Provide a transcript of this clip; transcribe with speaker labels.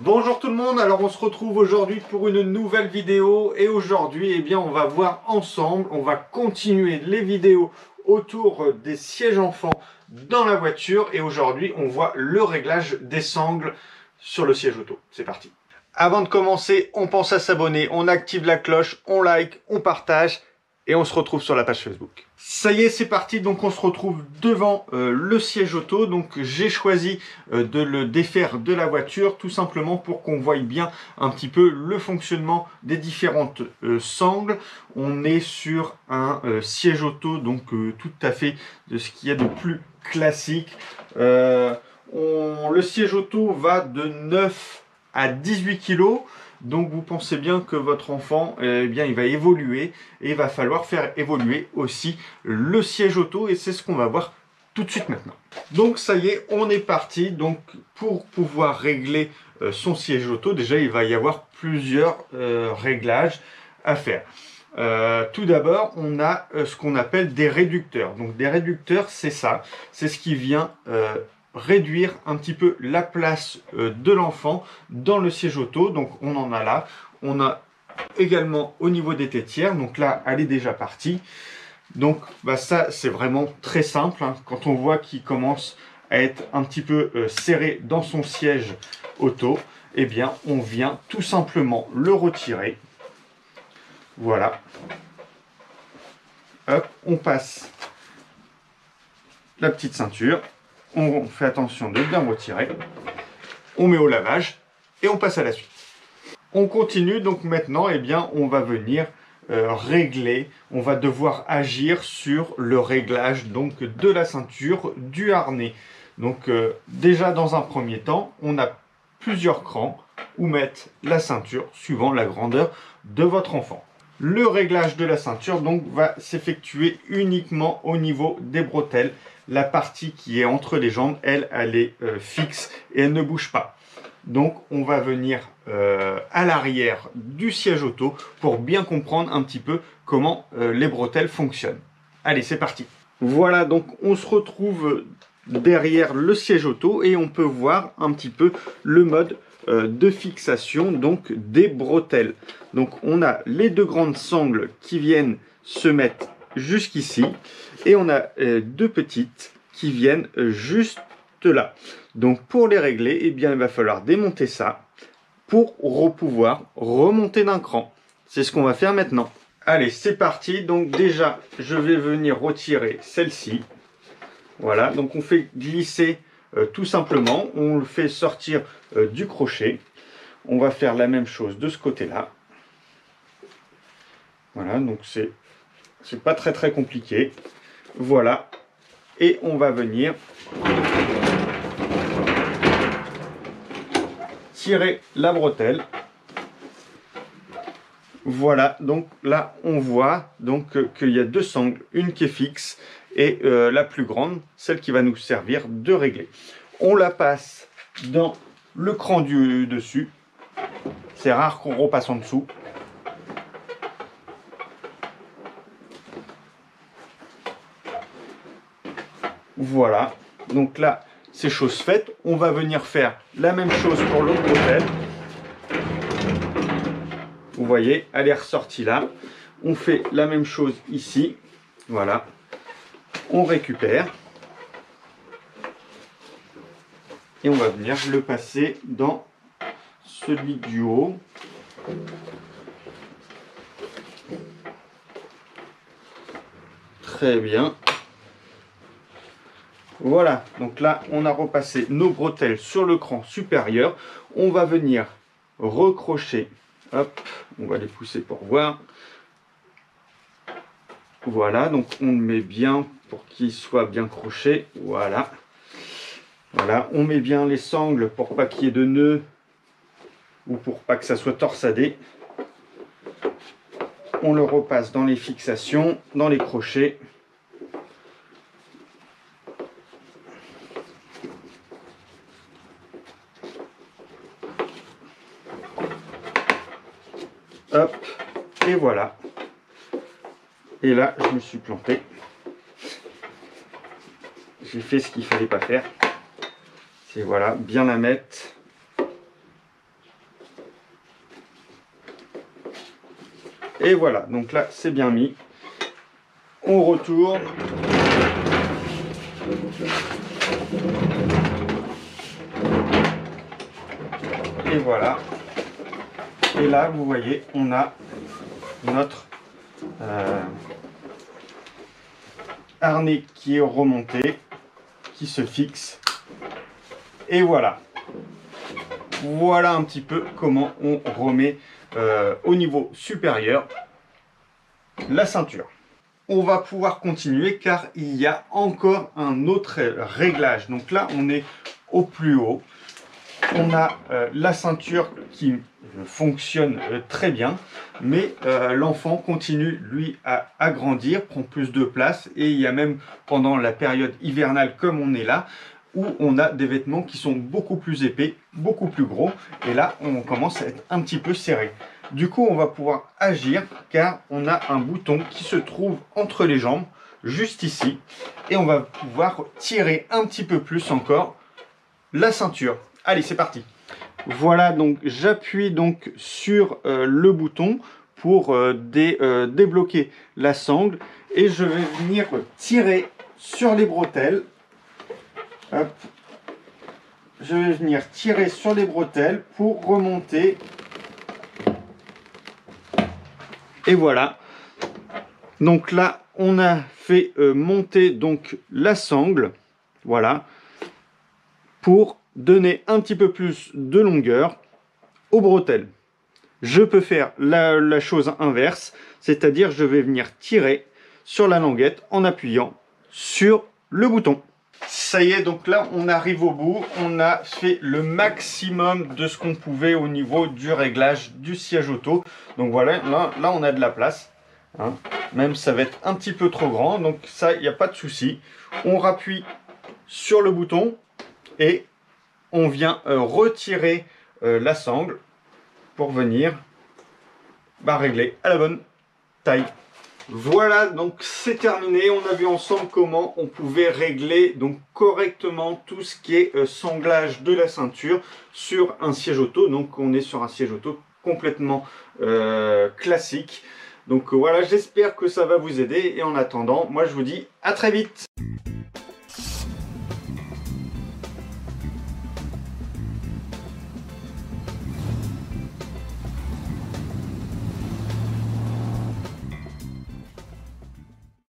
Speaker 1: Bonjour tout le monde, alors on se retrouve aujourd'hui pour une nouvelle vidéo et aujourd'hui eh bien on va voir ensemble, on va continuer les vidéos autour des sièges enfants dans la voiture et aujourd'hui on voit le réglage des sangles sur le siège auto. C'est parti. Avant de commencer, on pense à s'abonner, on active la cloche, on like, on partage et on se retrouve sur la page Facebook. Ça y est, c'est parti, donc on se retrouve devant le siège auto. Donc j'ai choisi de le défaire de la voiture, tout simplement pour qu'on voie bien un petit peu le fonctionnement des différentes sangles. On est sur un siège auto, donc tout à fait de ce qu'il y a de plus classique. Le siège auto va de 9 à 18 kg. Donc vous pensez bien que votre enfant, eh bien, il va évoluer et il va falloir faire évoluer aussi le siège auto et c'est ce qu'on va voir tout de suite maintenant. Donc ça y est, on est parti. Donc pour pouvoir régler son siège auto, déjà il va y avoir plusieurs réglages à faire. Tout d'abord, on a ce qu'on appelle des réducteurs. Donc des réducteurs, c'est ça, c'est ce qui vient réduire un petit peu la place de l'enfant dans le siège auto. Donc on en a là, on a également au niveau des tétières, donc là elle est déjà partie. Donc ça c'est vraiment très simple, hein. Quand on voit qu'il commence à être un petit peu serré dans son siège auto, eh bien on vient tout simplement le retirer. Voilà, hop, on passe la petite ceinture. On fait attention de bien retirer, on met au lavage et on passe à la suite. On continue, donc maintenant, eh bien, on va venir régler, on va devoir agir sur le réglage donc, de la ceinture, du harnais. Donc déjà dans un premier temps, on a plusieurs crans où mettre la ceinture suivant la grandeur de votre enfant. Le réglage de la ceinture donc va s'effectuer uniquement au niveau des bretelles. La partie qui est entre les jambes, elle est fixe et elle ne bouge pas. Donc on va venir à l'arrière du siège auto pour bien comprendre un petit peu comment les bretelles fonctionnent. Allez, c'est parti. Voilà, donc on se retrouve derrière le siège auto et on peut voir un petit peu le mode de fixation donc des bretelles. Donc on a les deux grandes sangles qui viennent se mettre jusqu'ici et on a deux petites qui viennent juste là. Donc pour les régler, eh bien il va falloir démonter ça pour pouvoir remonter d'un cran. C'est ce qu'on va faire maintenant. Allez, c'est parti. Donc déjà, je vais venir retirer celle-ci. Voilà, donc on fait glisser tout simplement, on le fait sortir du crochet. On va faire la même chose de ce côté-là. Voilà, donc c'est pas très compliqué. Voilà, et on va venir tirer la bretelle. Voilà, donc là on voit donc qu'il y a deux sangles, une qui est fixe et la plus grande, celle qui va nous servir de régler. On la passe dans le cran du dessus. C'est rare qu'on repasse en dessous. Voilà, donc là c'est chose faite. On va venir faire la même chose pour l'autre bretelle. Vous voyez, elle est ressortie là. On fait la même chose ici. Voilà. On récupère. Et on va venir le passer dans celui du haut. Très bien. Voilà, donc là on a repassé nos bretelles sur le cran supérieur. On va venir recrocher. Hop, on va les pousser pour voir. Voilà, donc on le met bien pour qu'il soit bien croché. Voilà. Voilà, on met bien les sangles pour pas qu'il y ait de nœuds ou pour pas que ça soit torsadé. on le repasse dans les fixations, dans les crochets. Hop, et voilà. Et là, je me suis planté. J'ai fait ce qu'il fallait pas faire. C'est voilà, bien la mettre. Et voilà, donc là, c'est bien mis. On retourne. Et voilà. Et là, vous voyez, on a notre harnais qui est remonté, qui se fixe. Et voilà. Voilà un petit peu comment on remet au niveau supérieur la ceinture. On va pouvoir continuer car il y a encore un autre réglage. Donc là, on est au plus haut. On a la ceinture qui fonctionne très bien, mais l'enfant continue, lui, à grandir, prend plus de place, et il y a même pendant la période hivernale, comme on est là, où on a des vêtements qui sont beaucoup plus épais, beaucoup plus gros, et là, on commence à être un petit peu serré. Du coup, on va pouvoir agir, car on a un bouton qui se trouve entre les jambes, juste ici, et on va pouvoir tirer un petit peu plus encore la ceinture. Allez, c'est parti. Voilà, donc j'appuie donc sur le bouton pour débloquer la sangle et je vais venir tirer sur les bretelles. Hop. Je vais venir tirer sur les bretelles pour remonter. Et voilà. Donc là, on a fait monter donc la sangle. Voilà. Pour donner un petit peu plus de longueur aux bretelles. Je peux faire la chose inverse, c'est-à-dire je vais venir tirer sur la languette en appuyant sur le bouton. Ça y est, donc là on arrive au bout, on a fait le maximum de ce qu'on pouvait au niveau du réglage du siège auto. Donc voilà, là on a de la place, hein. Même ça va être un petit peu trop grand, donc ça il n'y a pas de souci. On rappuie sur le bouton et on vient retirer la sangle pour venir régler à la bonne taille. Voilà, donc c'est terminé. On a vu ensemble comment on pouvait régler donc correctement tout ce qui est sanglage de la ceinture sur un siège auto. Donc on est sur un siège auto complètement classique. Donc voilà, j'espère que ça va vous aider. Et en attendant, moi je vous dis à très vite.